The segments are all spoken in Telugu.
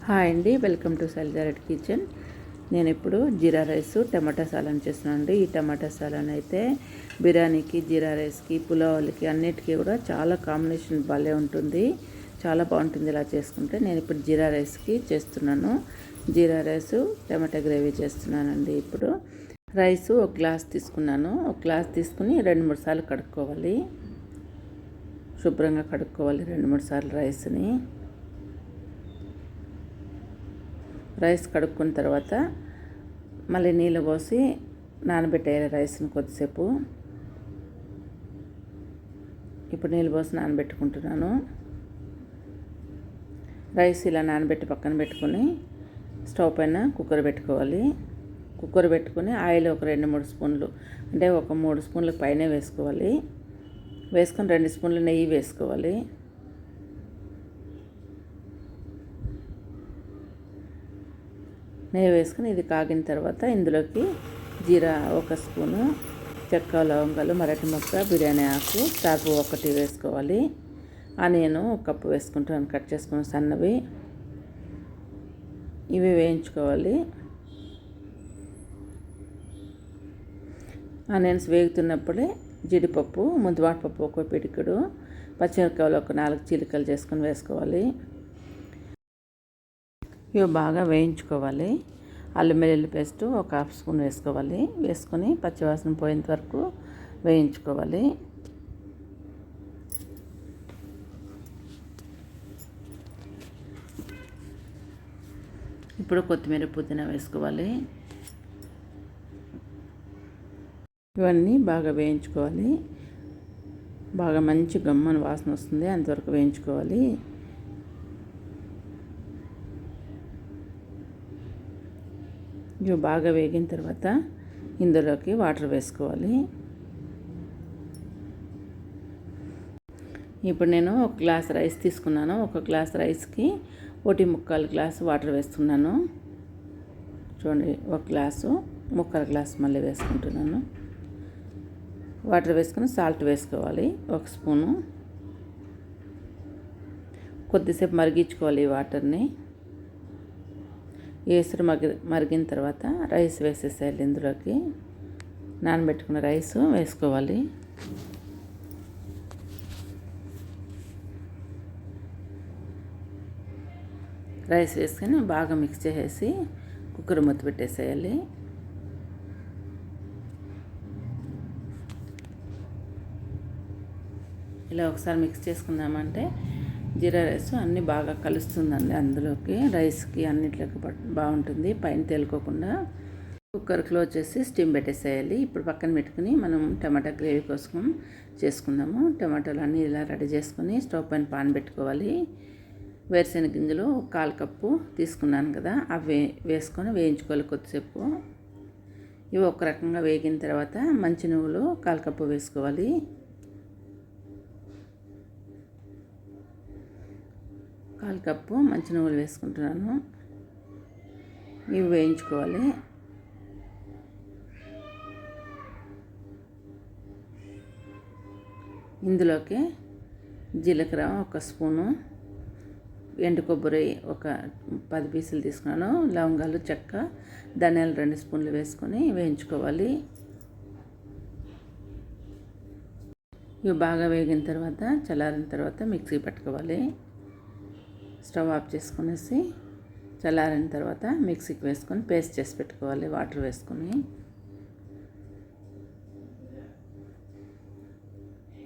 హాయ్ అండి, వెల్కమ్ టు శైలజారెడ్డి కిచెన్. నేను ఇప్పుడు జీరా రైస్ టమాటా సాలన్ చేస్తున్నాను అండి. ఈ టమాటా సాలన్ అయితే బిర్యానీకి, జీరా రైస్కి, పులావులకి అన్నిటికీ కూడా చాలా కాంబినేషన్ భలే ఉంటుంది. చాలా బాగుంటుంది ఇలా చేసుకుంటే. నేను ఇప్పుడు జీరా రైస్కి చేస్తున్నాను. జీరా రైస్ టమాటా గ్రేవీ చేస్తున్నానండి. ఇప్పుడు రైస్ ఒక గ్లాస్ తీసుకున్నాను. ఒక గ్లాస్ తీసుకుని 2-3 సార్లు కడుక్కోవాలి. శుభ్రంగా కడుక్కోవాలి 2-3 సార్లు రైస్ కడుక్కున్న తర్వాత మళ్ళీ నీళ్ళు పోసి నానబెట్టేయాలి రైస్ని కొద్దిసేపు. ఇప్పుడు నీళ్ళు పోసి నానబెట్టుకుంటున్నాను. రైస్ ఇలా నానబెట్టి పక్కన పెట్టుకొని స్టవ్ పైన కుక్కర్ పెట్టుకోవాలి. కుక్కర్ పెట్టుకొని ఆయిల్ ఒక 2-3 స్పూన్లు, అంటే ఒక 3 స్పూన్ల పైన వేసుకోవాలి. వేసుకొని 2 స్పూన్లు నెయ్యి వేసుకోవాలి. నెయ్యి వేసుకుని ఇది కాగిన తర్వాత ఇందులోకి జీరా 1 స్పూను, చెక్క, లవంగాలు, మరాఠీ మొక్క, బిర్యానీ ఆకు, స్టార్ 1 వేసుకోవాలి. ఆనియన్ 1 కప్పు వేసుకుంటాను, కట్ చేసుకుని సన్నవి. ఇవి వేయించుకోవాలి. ఆనియన్స్ వేగుతున్నప్పుడే జీడిపప్పు, ముందువాటపప్పు 1 పిడికెడు, పచ్చిమిరపకాయలు ఒక 4 చీలికలు చేసుకొని వేసుకోవాలి. ఇవి బాగా వేయించుకోవాలి. అల్లం వెల్లుల్లి పేస్ట్ 1/2 స్పూన్ వేసుకోవాలి. వేసుకొని పచ్చివాసన పోయేంత వరకు వేయించుకోవాలి. ఇప్పుడు కొత్తిమీర, పుదీనా వేసుకోవాలి. ఇవన్నీ బాగా వేయించుకోవాలి. బాగా మంచి గమ్మన వాసన వస్తుంది, అంతవరకు వేయించుకోవాలి. ఇవి బాగా వేగిన తర్వాత ఇందులోకి వాటర్ వేసుకోవాలి. ఇప్పుడు నేను 1 గ్లాస్ రైస్ తీసుకున్నాను. 1 గ్లాస్ రైస్కి 1.25 గ్లాసు వాటర్ వేస్తున్నాను. చూడండి, 1 గ్లాసు 1/4 గ్లాసు మళ్ళీ వేసుకుంటున్నాను. వాటర్ వేసుకొని సాల్ట్ వేసుకోవాలి 1 స్పూను. కొద్దిసేపు మరిగించుకోవాలి ఈ వాటర్ని. ఏసురు మరిగిన తర్వాత రైస్ వేసేసేయాలి. ఇందులోకి నానబెట్టుకున్న రైస్ వేసుకోవాలి. రైస్ వేసుకొని బాగా మిక్స్ చేసేసి కుక్కర్ మూత పెట్టేసేయాలి. ఇలా ఒకసారి మిక్స్ చేసుకున్నామంటే జీరా రైస్ అన్నీ బాగా కలుస్తుందండి. అందులోకి రైస్కి అన్నిట్లోకి బాగుంటుంది, పైన తేలుకోకుండా. కుక్కర్ క్లోజ్ చేసి స్టీమ్ పెట్టేసేయాలి. ఇప్పుడు పక్కన పెట్టుకుని మనం టమాటా గ్రేవీ కోసం చేసుకుందాము. టమాటాలు అన్నీ ఇలా రెడీ చేసుకొని స్టవ్ పైన పాన్ పెట్టుకోవాలి. వేరుశెనగ గింజలు 1/4 కప్పు తీసుకున్నాను కదా, అవి వేసుకొని వేయించుకోవాలి కొద్దిసేపు. ఇవి ఒక రకంగా వేగిన తర్వాత మంచి నువ్వులు 1/4 కప్పు వేసుకోవాలి. కాల్ కప్పు మంచి నువ్వులు వేసుకుంటున్నాను. ఇవి వేయించుకోవాలి. ఇందులోకి జీలకర్ర 1 స్పూను, ఎండు కొబ్బరి ఒక 10 పీసులు తీసుకున్నాను, లవంగాలు, చెక్క, ధనియాలు 2 స్పూన్లు వేసుకొని వేయించుకోవాలి. ఇవి బాగా వేగిన తర్వాత చల్లారిన తర్వాత మిక్సీ పట్టుకోవాలి. స్టవ్ ఆఫ్ చేసుకునేసి చల్లారిన తర్వాత మిక్సీకి వేసుకొని పేస్ట్ చేసి పెట్టుకోవాలి. వాటర్ వేసుకొని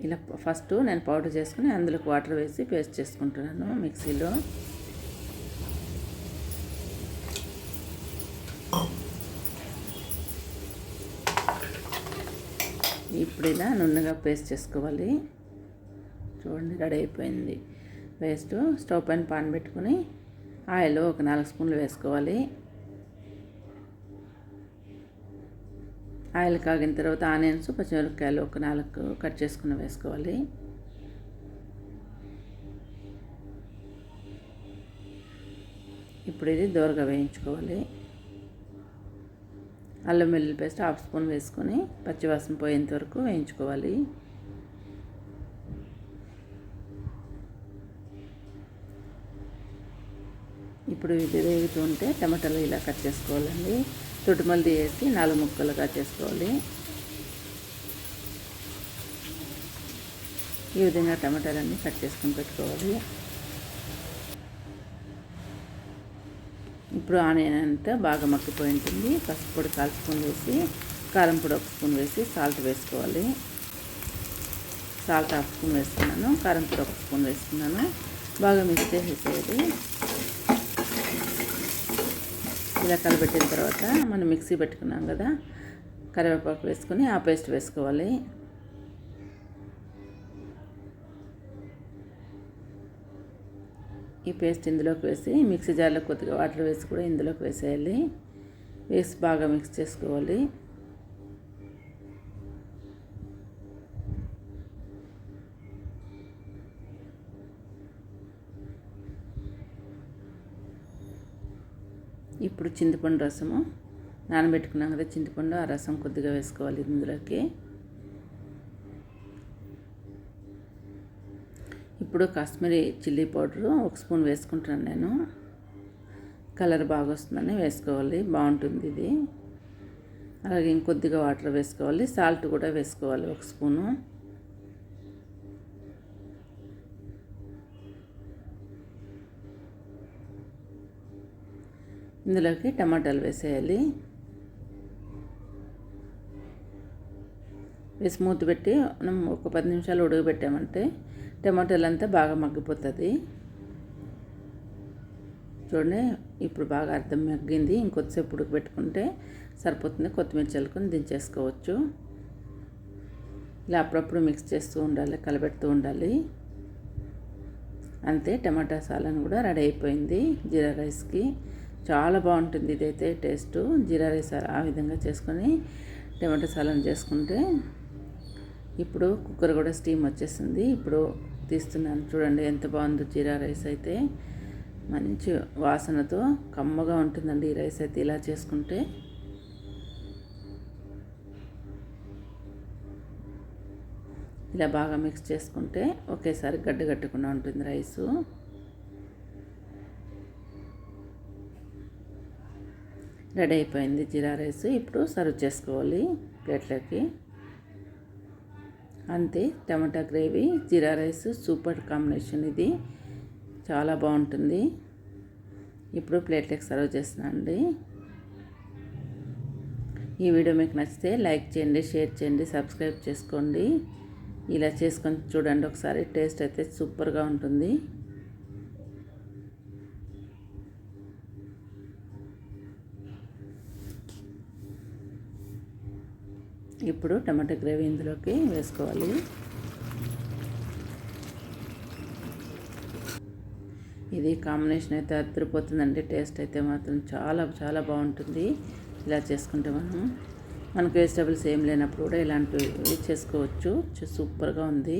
ఇలా ఫస్ట్ నేను పౌడర్ చేసుకుని అందులోకి వాటర్ వేసి పేస్ట్ చేసుకుంటున్నాను మిక్సీలో. ఇప్పుడు ఇలా నున్నగా పేస్ట్ చేసుకోవాలి. చూడండి, రెడీ అయిపోయింది పేస్ట్. స్టవ్ పైన పాన్ పెట్టుకుని ఆయిల్ ఒక 4 స్పూన్లు వేసుకోవాలి. ఆయిల్ కాగిన తర్వాత ఆనియన్స్, పచ్చిమిరపకాయలు ఒక 4 కట్ చేసుకుని వేసుకోవాలి. ఇప్పుడు ఇది దోరగా వేయించుకోవాలి. అల్లం వెల్లుల్లి పేస్ట్ 1/2 స్పూన్ వేసుకొని పచ్చివాసన పోయేంత వరకు వేయించుకోవాలి. ఇప్పుడు ఇప్పుడు ఇది వేగుతూ ఉంటే టమాటాలు ఇలా కట్ చేసుకోవాలండి. తొట్టుమల్లి వేసి 4 ముక్కలుగా చేసుకోవాలి. ఈ విధంగా టమాటాలన్నీ కట్ చేసుకొని పెట్టుకోవాలి. ఇప్పుడు ఆనియన్ అంతా బాగా మగ్గిపోయి ఉంటుంది. పసుపు పొడి 1 స్పూన్ వేసి, కారం పొడి 1 స్పూన్ వేసి, సాల్ట్ వేసుకోవాలి. సాల్ట్ 1/2 స్పూన్ వేస్తున్నాను, కారం పొడి 1 స్పూన్ వేస్తున్నాను. బాగా మిక్స్ చేసేసేది. ఇలా కలబెట్టిన తర్వాత మనం మిక్సీ పెట్టుకున్నాం కదా, కరివేపాకు వేసుకొని ఆ పేస్ట్ వేసుకోవాలి. ఈ పేస్ట్ ఇందులోకి వేసి మిక్సీ జార్లో కొద్దిగా వాటర్ వేసి కూడా ఇందులోకి వేసేయాలి. వేసి బాగా మిక్స్ చేసుకోవాలి. ఇప్పుడు చింతపండు రసము నానబెట్టుకున్నాం కదా, చింతపండు ఆ రసం కొద్దిగా వేసుకోవాలి ఇందులోకి. ఇప్పుడు కాశ్మీరీ చిల్లీ పౌడరు 1 స్పూన్ వేసుకుంటున్నాను నేను. కలర్ బాగా వస్తుందని వేసుకోవాలి, బాగుంటుంది ఇది. అలాగే ఇంకొద్దిగా వాటర్ వేసుకోవాలి. సాల్ట్ కూడా వేసుకోవాలి 1 స్పూను. ఇందులోకి టమాటాలు వేసేయాలి. వేసి మూత పెట్టి మనం ఒక 10 నిమిషాలు ఉడకబెట్టామంటే టమాటాలు అంతా బాగా మగ్గిపోతుంది. చూడండి, ఇప్పుడు బాగా అర్థం మగ్గింది. ఇంకొద్దిసేపు ఉడకబెట్టుకుంటే సరిపోతుంది. కొత్తిమీర చల్లుకొని దించేసుకోవచ్చు. ఇలా అప్పుడప్పుడు మిక్స్ చేస్తూ ఉండాలి, కలబెడుతూ ఉండాలి. అంతే, టమాటా సాలన్ కూడా రెడీ అయిపోయింది జీరా రైస్కి. చాలా బాగుంటుంది ఇదైతే టేస్ట్. జీరా రైస్ ఆ విధంగా చేసుకొని టమాటా సాలన్ చేసుకుంటే. ఇప్పుడు కుక్కర్ కూడా స్టీమ్ వచ్చేసింది. ఇప్పుడు తీస్తున్నాను, చూడండి ఎంత బాగుందో జీరా రైస్ అయితే. మంచి వాసనతో కమ్మగా ఉంటుందండి ఈ రైస్ అయితే ఇలా చేసుకుంటే. ఇలా బాగా మిక్స్ చేసుకుంటే ఒకేసారి గడ్డ కట్టకుండా ఉంటుంది రైసు. రెడీ అయిపోయింది జీరా రైస్. ఇప్పుడు సర్వ్ చేసుకోవాలి ప్లేట్లోకి. అంతే, టమాటా గ్రేవీ జీరా రైస్ సూపర్ కాంబినేషన్ ఇది, చాలా బాగుంటుంది. ఇప్పుడు ప్లేట్లోకి సర్వ్ చేస్తున్నానండి. ఈ వీడియో మీకు నచ్చితే లైక్ చేయండి, షేర్ చేయండి, సబ్స్క్రైబ్ చేసుకోండి. ఇలా చేసుకొని చూడండి ఒకసారి, టేస్ట్ అయితే సూపర్గా ఉంటుంది. ఇప్పుడు టమాటా గ్రేవీ ఇందులోకి వేసుకోవాలి. ఇది కాంబినేషన్ అయితే అదిరిపోతుందండి. టేస్ట్ అయితే మాత్రం చాలా చాలా బాగుంటుంది ఇలా చేసుకుంటే. మనకు వెజిటబుల్స్ ఏం లేనప్పుడు కూడా ఇలాంటివి చేసుకోవచ్చు. సూపర్గా ఉంది.